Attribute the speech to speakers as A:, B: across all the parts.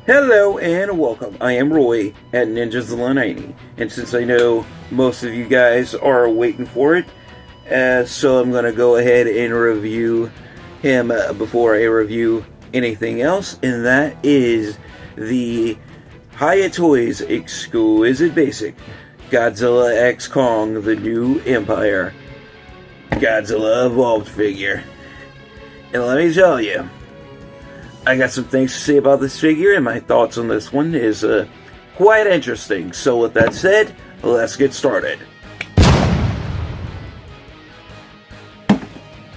A: Hello and welcome. I am Roy at Ninjazilla 90, and since I know most of you guys are waiting for it, so I'm going to go ahead and review him before I review anything else, and that is the Hiya Toys Exquisite Basic Godzilla X Kong, the New Empire Godzilla Evolved figure. And let me tell you, I got some things to say about this figure, and my thoughts on this one is quite interesting. So with that said, let's get started.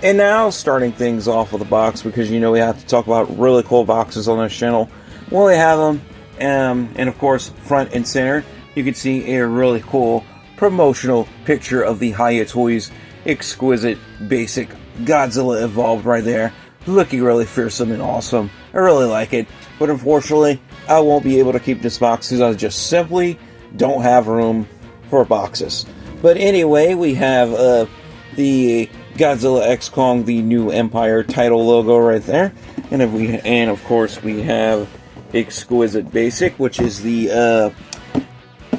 A: And now, starting things off with the box, because you know we have to talk about really cool boxes on this channel. Well, we have them, and of course, front and center, you can see a really cool promotional picture of the Hiya Toys Exquisite Basic Godzilla Evolved right there. Looking really fearsome and awesome. I really like it, but unfortunately, I won't be able to keep this box because I just simply don't have room for boxes. But anyway, we have the Godzilla X Kong, the New Empire title logo right there, and of course we have Exquisite Basic, which is the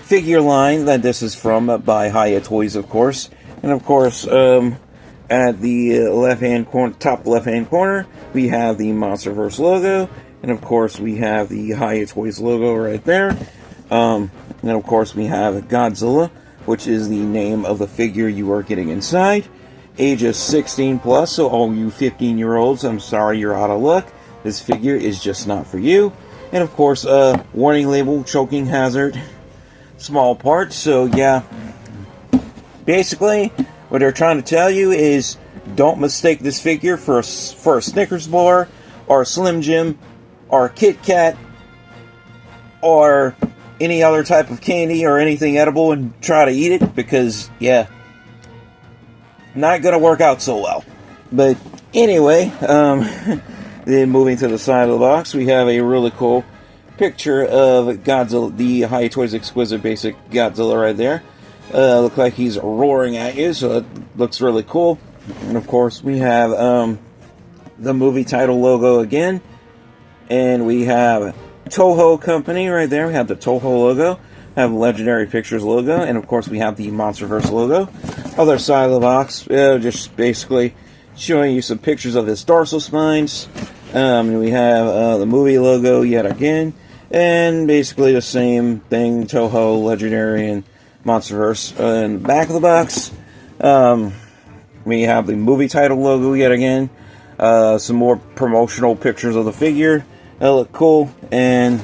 A: figure line that this is from by Hiya Toys, of course, and of course at the top left-hand corner, we have the Monsterverse logo, and of course we have the Hiya Toys logo right there. And of course we have Godzilla, which is the name of the figure you are getting inside. Ages 16 plus, so all you 15-year-olds, I'm sorry, you're out of luck. This figure is just not for you. And of course, warning label, choking hazard, small parts. So yeah, basically, what they're trying to tell you is don't mistake this figure for a Snickers bar, or a Slim Jim, or a Kit Kat, or any other type of candy or anything edible and try to eat it, because, yeah, not going to work out so well. But anyway, then moving to the side of the box, we have a really cool picture of Godzilla, the Hiya Toys Exquisite Basic Godzilla right there. Looks like he's roaring at you, so it looks really cool. And of course, we have the movie title logo again, and we have Toho Company right there. We have the Toho logo, have Legendary Pictures logo, and of course, we have the Monsterverse logo. Other side of the box, just basically showing you some pictures of his dorsal spines. We have the movie logo yet again, and basically the same thing: Toho, Legendary, and Monsterverse. In the back of the box, we have the movie title logo yet again. Some more promotional pictures of the figure that look cool, and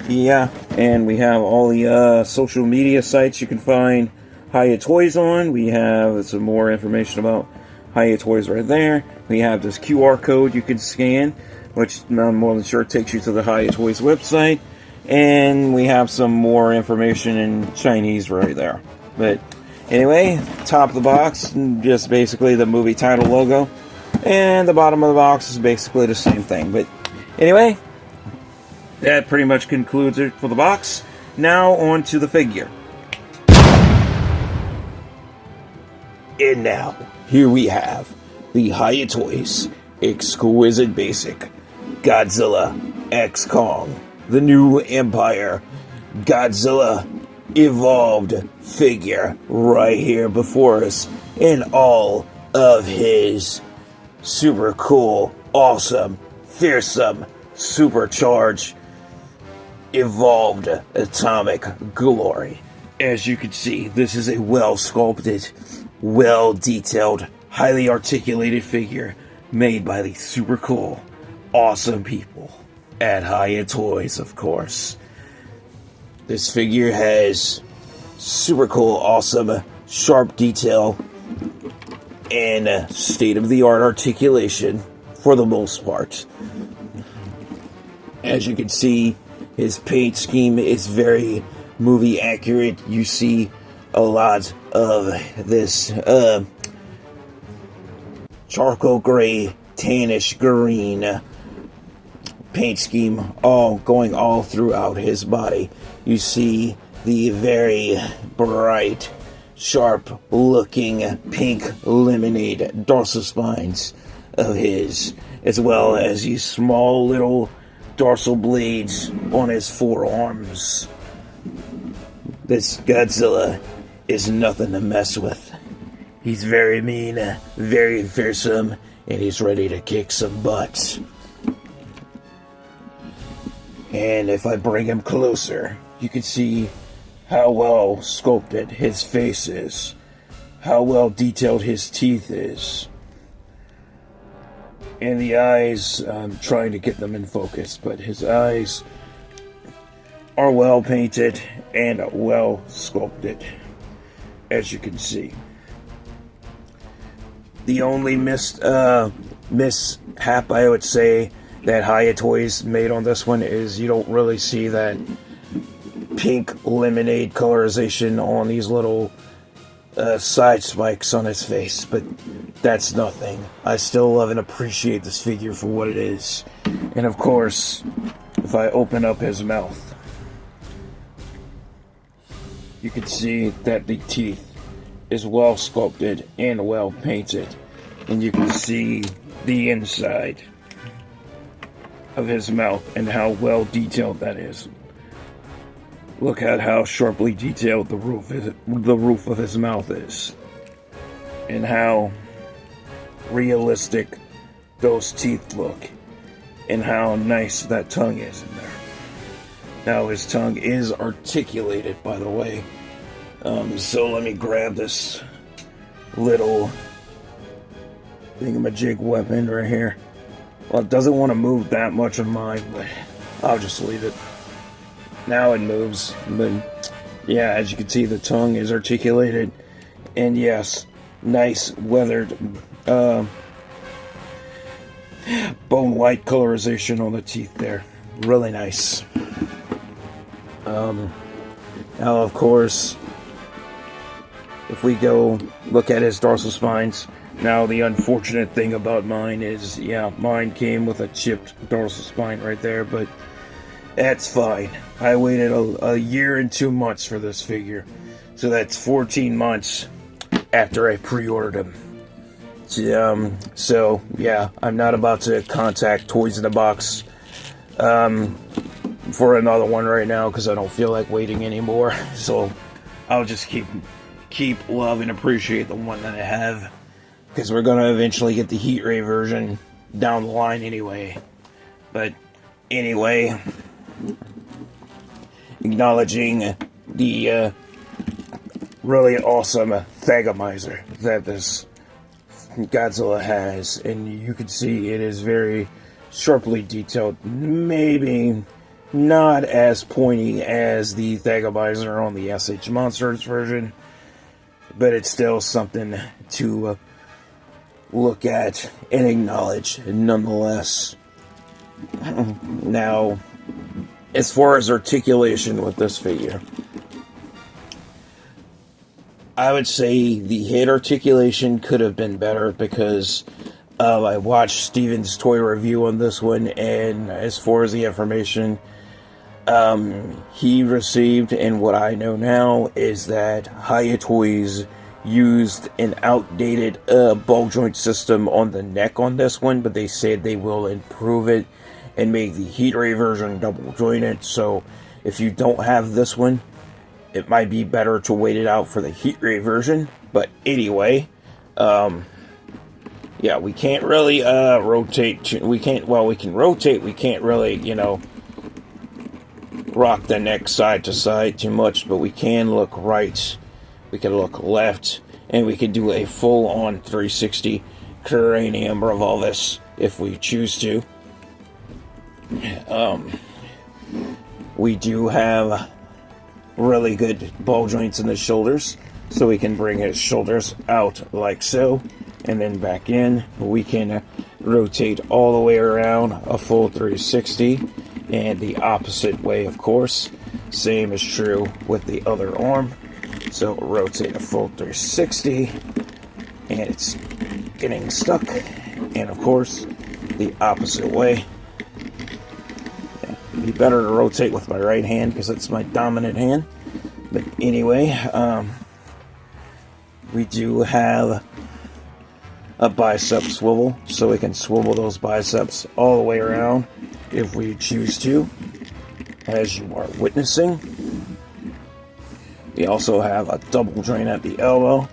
A: yeah, and we have all the social media sites you can find Hiya Toys on. We have some more information about Hiya Toys right there. We have this QR code you can scan, which I'm more than sure takes you to the Hiya Toys website. And we have some more information in Chinese right there. But anyway, top of the box, just basically the movie title logo. And the bottom of the box is basically the same thing. But anyway, that pretty much concludes it for the box. Now on to the figure. And now, here we have the Hiya Toys Exquisite Basic Godzilla X Kong, the New Empire Godzilla Evolved figure right here before us in all of his super cool, awesome, fearsome, supercharged, evolved atomic glory. As you can see, this is a well-sculpted, well-detailed, highly articulated figure made by the super cool, awesome people at Hiya Toys, of course. This figure has super cool, awesome, sharp detail and state-of-the-art articulation for the most part. As you can see, his paint scheme is very movie accurate. You see a lot of this charcoal gray, tannish green paint scheme going all throughout his body. You see the very bright, sharp looking pink lemonade dorsal spines of his, as well as these small little dorsal blades on his forearms. This Godzilla is nothing to mess with. He's very mean, very fearsome, and he's ready to kick some butt. And if I bring him closer, you can see how well sculpted his face is, how well detailed his teeth is. And the eyes, I'm trying to get them in focus, but his eyes are well painted and well sculpted, as you can see. The only mishap, I would say, that Hiya Toys made on this one is you don't really see that pink lemonade colorization on these little side spikes on his face, but that's nothing. I still love and appreciate this figure for what it is. And of course, if I open up his mouth, you can see that the teeth is well sculpted and well painted, and you can see the inside of his mouth and how well detailed that is. Look at how sharply detailed the roof of his mouth is, and how realistic those teeth look, and how nice that tongue is in there. Now his tongue is articulated, by the way. So let me grab this little thingamajig weapon right here. Well, it doesn't want to move that much of mine, but I'll just leave it. Now it moves, but yeah, as you can see, the tongue is articulated, and yes, nice weathered bone white colorization on the teeth there. Really nice. Now, of course, if we go look at his dorsal spines, now the unfortunate thing about mine is, yeah, mine came with a chipped dorsal spine right there, but that's fine. I waited a year and 2 months for this figure, so that's 14 months after I pre-ordered him. So yeah, I'm not about to contact Toys in the Box for another one right now because I don't feel like waiting anymore. So I'll just keep love and appreciate the one that I have, because we're gonna eventually get the heat ray version down the line anyway. But anyway, acknowledging the really awesome Thagomizer that this Godzilla has, and you can see it is very sharply detailed. Maybe not as pointy as the Thagomizer on the SH Monsters version, but it's still something to look at and acknowledge nonetheless. Now, as far as articulation with this figure, I would say the head articulation could have been better, because I watched Steven's toy review on this one, and as far as the information he received, and what I know now, is that Hiya Toys used an outdated ball joint system on the neck on this one, but they said they will improve it and make the heat ray version double jointed. So if you don't have this one, it might be better to wait it out for the heat ray version. But anyway, yeah, we can't really rotate. We can rotate. We can't really, rock the neck side to side too much, but we can look right, we can look left, and we can do a full-on 360 cranium revolvus if we choose to. We do have really good ball joints in the shoulders, so we can bring his shoulders out like so, and then back in. We can rotate all the way around a full 360, and the opposite way, of course. Same is true with the other arm. So rotate a full 360, and it's getting stuck. And of course, the opposite way. It'd be better to rotate with my right hand because it's my dominant hand. But anyway, we do have a bicep swivel, so we can swivel those biceps all the way around if we choose to, as you are witnessing. We also have a double joint at the elbow,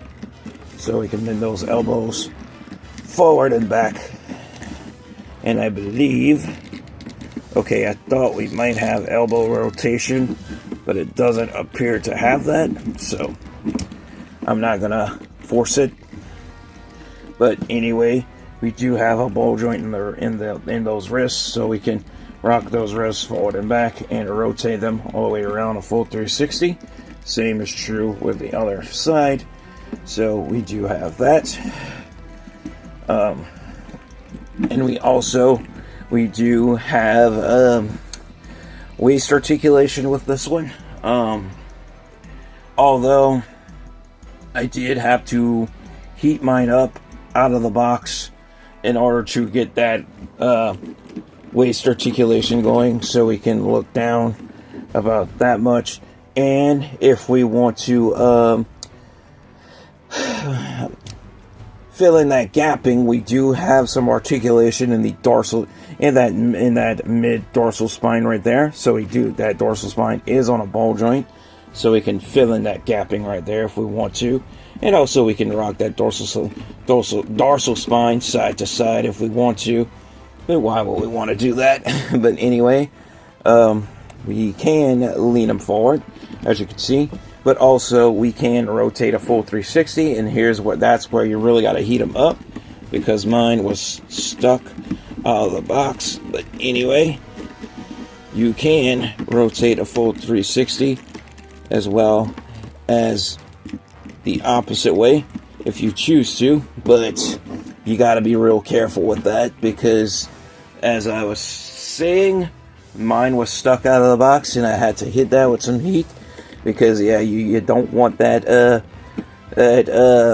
A: so we can bend those elbows forward and back. And I believe, okay, I thought we might have elbow rotation, but it doesn't appear to have that, so I'm not gonna force it. But anyway, we do have a ball joint in those wrists, so we can rock those wrists forward and back and rotate them all the way around a full 360. Same is true with the other side. So we do have that. And we do have waist articulation with this one. Although I did have to heat mine up out of the box in order to get that waist articulation going, so we can look down about that much. And if we want to fill in that gapping, we do have some articulation in the dorsal, in that mid dorsal spine right there. So we do, that dorsal spine is on a ball joint, so we can fill in that gapping right there if we want to. And also we can rock that dorsal spine side to side if we want to. But why would we want to do that? But anyway, we can lean them forward, as you can see, but also we can rotate a full 360. And that's where you really got to heat them up, because mine was stuck out of the box. But anyway, you can rotate a full 360 as well as the opposite way if you choose to, but you got to be real careful with that, because as I was saying, mine was stuck out of the box and I had to hit that with some heat, because yeah, you don't want that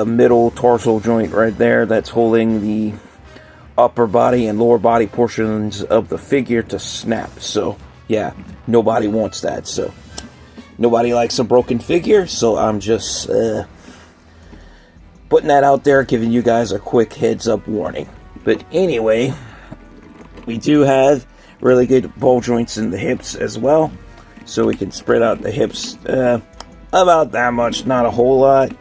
A: middle tarsal joint right there that's holding the upper body and lower body portions of the figure to snap. So yeah, nobody wants that. So nobody likes a broken figure, so I'm just putting that out there, giving you guys a quick heads up warning. But anyway, we do have really good ball joints in the hips as well, so we can spread out the hips about that much, not a whole lot.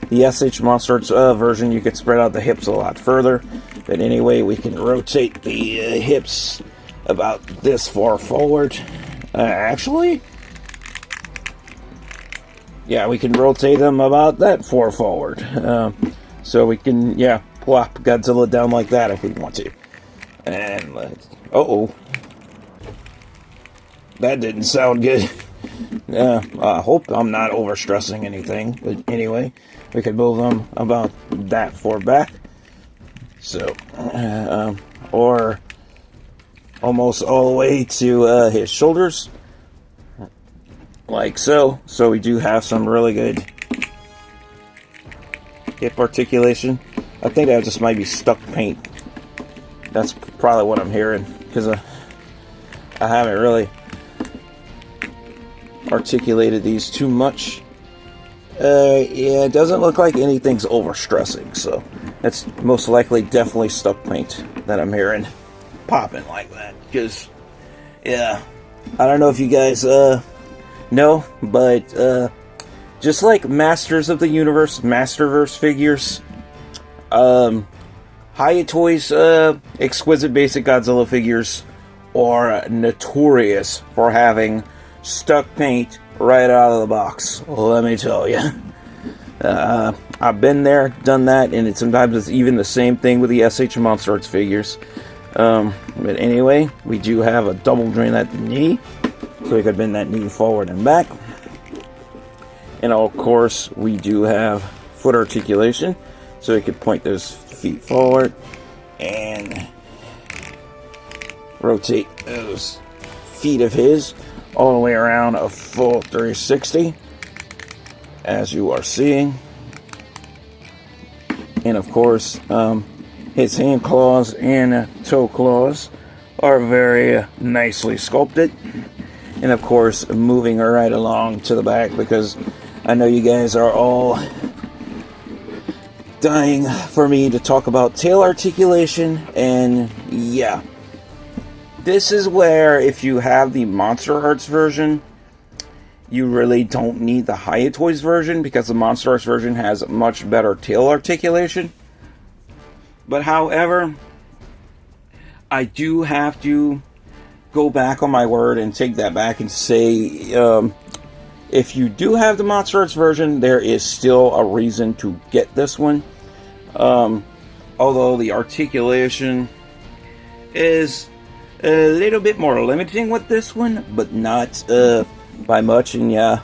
A: The SH Monsters version, you could spread out the hips a lot further. But anyway, we can rotate the hips about this far forward. Actually, yeah, we can rotate them about that far forward. So we can, yeah, plop Godzilla down like that if we want to. And let's, that didn't sound good. I hope I'm not overstressing anything. But anyway, we can move them about that far back. So, or almost all the way to his shoulders. Like so. So we do have some really good hip articulation. I think that just might be stuck paint. That's probably what I'm hearing, because I haven't really articulated these too much. Yeah, it doesn't look like anything's overstressing, so that's most likely definitely stuck paint that I'm hearing popping like that. Because, yeah, I don't know if you guys know, but just like Masters of the Universe, Masterverse figures, Hiya Toys Exquisite Basic Godzilla figures are notorious for having stuck paint right out of the box. Let me tell you. I've been there, done that, and sometimes it's even the same thing with the SH Monsters figures. But anyway, we do have a double drain at the knee, so we could bend that knee forward and back. And of course, we do have foot articulation, so we could point those feet forward and rotate those feet of his all the way around a full 360, as you are seeing. And of course, his hand claws and toe claws are very nicely sculpted. And of course, moving right along to the back, because I know you guys are all dying for me to talk about tail articulation, and yeah. This is where, if you have the Monster Arts version, you really don't need the Hiya Toys version, because the Monster Arts version has much better tail articulation. But however, I do have to go back on my word and take that back and say, if you do have the Monster Arts version, there is still a reason to get this one. Although the articulation is a little bit more limiting with this one, but not by much. And yeah,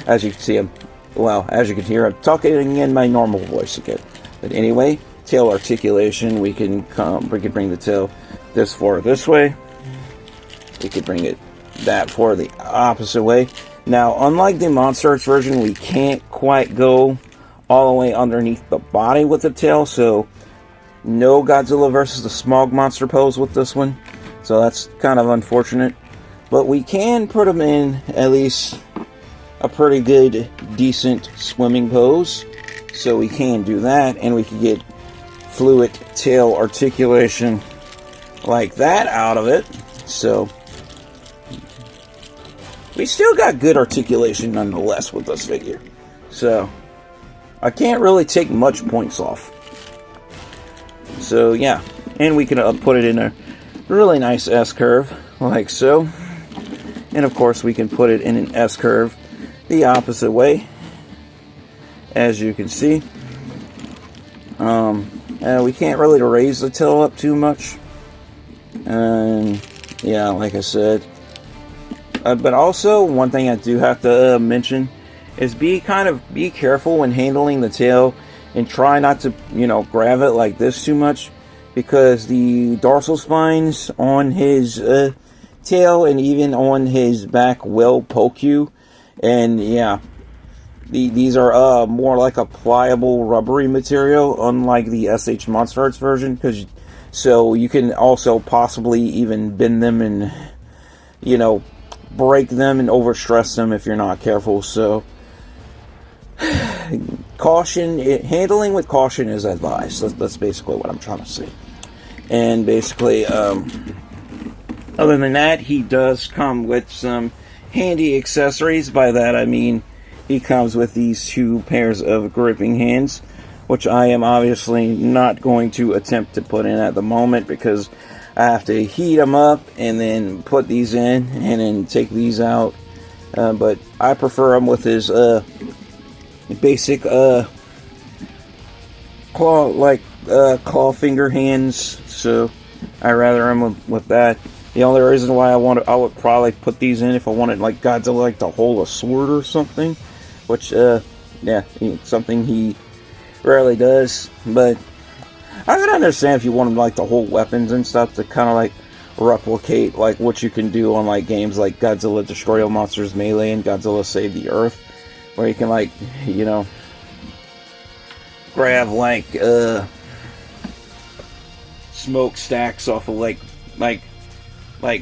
A: as you can see, as you can hear, I'm talking in my normal voice again. But anyway, tail articulation, we can bring the tail this far this way. We could bring it that far the opposite way. Now, unlike the Monster Arts version, we can't quite go all the way underneath the body with the tail, so no Godzilla versus the Smog Monster pose with this one. So that's kind of unfortunate. But we can put them in at least a pretty good, decent swimming pose. So we can do that, and we can get fluid tail articulation like that out of it. So we still got good articulation nonetheless with this figure. So I can't really take much points off. So yeah, and we can put it in a really nice S-curve, like so. And of course we can put it in an S-curve the opposite way, as you can see. We can't really raise the tail up too much. And yeah, like I said. But also, one thing I do have to mention is be careful when handling the tail, and try not to, grab it like this too much, because the dorsal spines on his tail and even on his back will poke you. And yeah, these are more like a pliable rubbery material, unlike the SH Monster Arts version, so you can also possibly even bend them and, break them and overstress them if you're not careful. So handling with caution is advised. That's basically what I'm trying to say. And basically, other than that, he does come with some handy accessories. By that I mean he comes with these 2 pairs of gripping hands, which I am obviously not going to attempt to put in at the moment, because I have to heat them up and then put these in and then take these out. But I prefer them with his basic claw finger hands. So I rather them with that. The only reason why I would probably put these in if I wanted like Godzilla to hold a sword or something, which something he rarely does. But I can understand if you want them to hold weapons and stuff to kind of replicate what you can do on games like Godzilla Destroy All Monsters Melee and Godzilla Save the Earth, where you can grab smoke stacks off of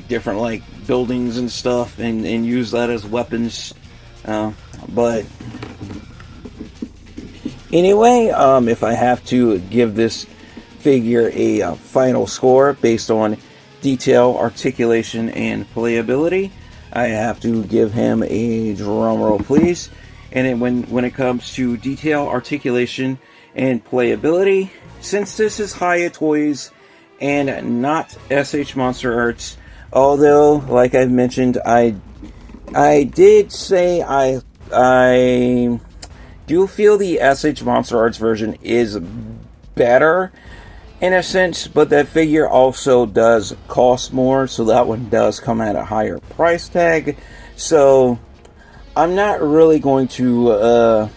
A: different buildings and stuff and use that as weapons. But anyway, if I have to give this figure a final score based on detail, articulation, and playability, I have to give him a drum roll, please. And when it comes to detail, articulation, and playability, since this is Hiya Toys and not SH Monster Arts, although, like I've mentioned, I did say I do feel the SH Monster Arts version is better in a sense, but that figure also does cost more, so that one does come at a higher price tag. So I'm not really going to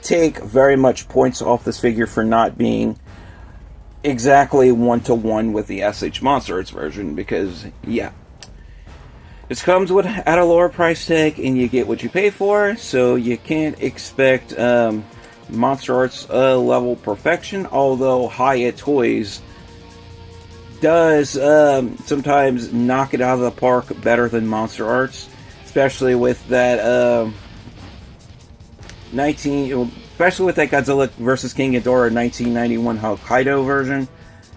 A: take very much points off this figure for not being exactly 1-to-1 with the SH Monster Arts version, because yeah, this comes at a lower price tag and you get what you pay for, so you can't expect Monster Arts level perfection, although Hiya Toys does sometimes knock it out of the park better than Monster Arts, especially with that especially with that Godzilla vs. King Ghidorah 1991 Hokkaido version.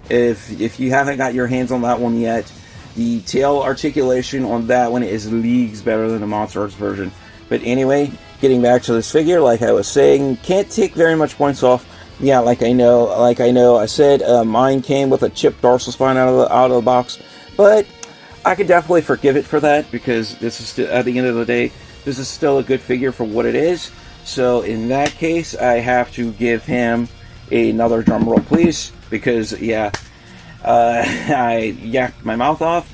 A: If you haven't got your hands on that one yet, the tail articulation on that one is leagues better than the Monster Arts version. But anyway, getting back to this figure, like I was saying, can't take very much points off. Yeah, like I know, I said, mine came with a chipped dorsal spine out of the box, but I could definitely forgive it for that, because this is still, at the end of the day, this is still a good figure for what it is. So in that case, I have to give him another drum roll, please, because yeah, I yacked my mouth off,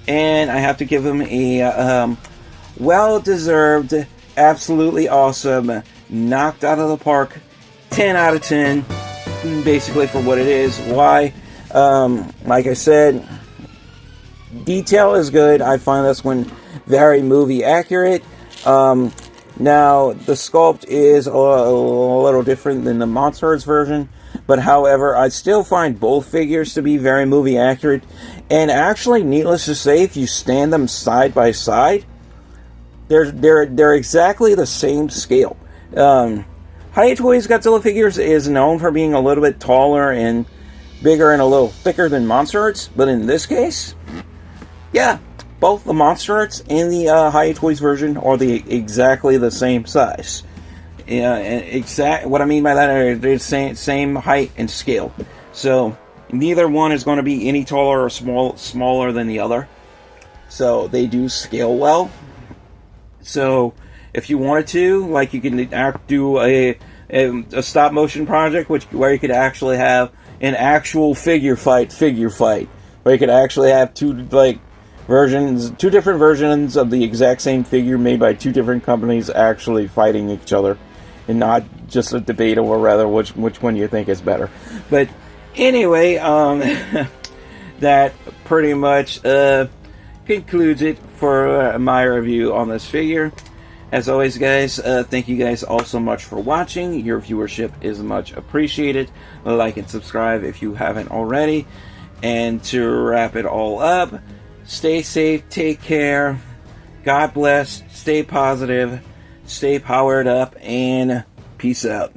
A: and I have to give him a well-deserved, absolutely awesome, knocked out of the park, 10 out of 10, basically for what it is. Why? Like I said, detail is good. I find this one very movie accurate. Now, the sculpt is a little different than the Monster Arts version, but however, I still find both figures to be very movie accurate. And actually, needless to say, if you stand them side by side, they're exactly the same scale. Hiya Toys Godzilla figures is known for being a little bit taller and bigger and a little thicker than Monster Arts, but in this case, yeah, both the Monster Arts and the Hiya Toys version are exactly the same size. Yeah, what I mean by that are they're the same height and scale. So neither one is going to be any taller or smaller than the other. So they do scale well. So if you wanted to, like, you can do a stop motion project, where you could actually have an actual figure fight, where you could actually have two different versions of the exact same figure made by two different companies actually fighting each other, and not just a debate over rather which one you think is better. But anyway, that pretty much concludes it for my review on this figure. As always, guys, thank you guys all so much for watching. Your viewership is much appreciated. Like and subscribe if you haven't already. And to wrap it all up, stay safe, take care, God bless, stay positive, stay powered up, and peace out.